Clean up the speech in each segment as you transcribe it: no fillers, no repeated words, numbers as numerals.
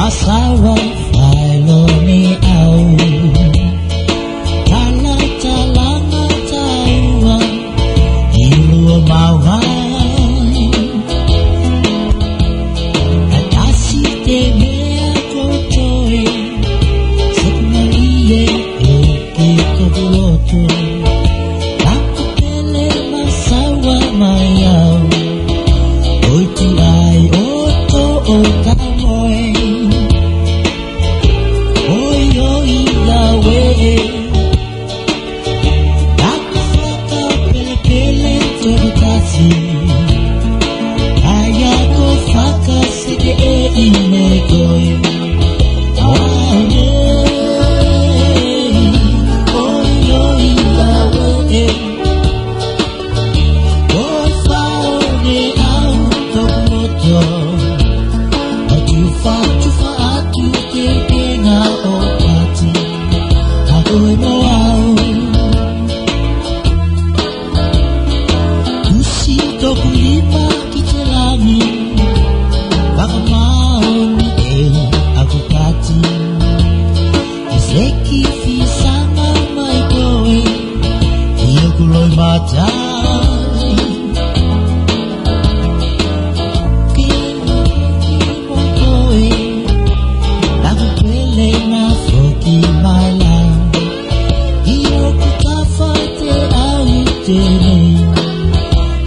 Masawa phải lo ni ao Tala talanga tawa Ilua mawai Atasi te mea kotoe Sekmalie eke kobuloto Takupele masawa mayau Oi tu ai oto o kamoe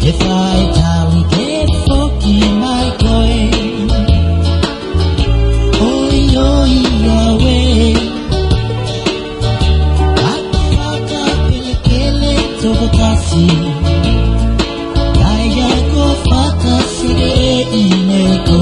If I tally get fucking my coin, oi oi Yahweh, Akaka pele kele tobakasi, Kaya ko faka sige ineko.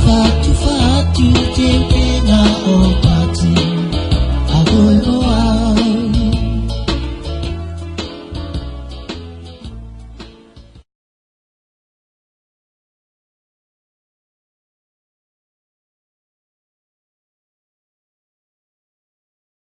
Fatu, fatu, tempe na opati, agoy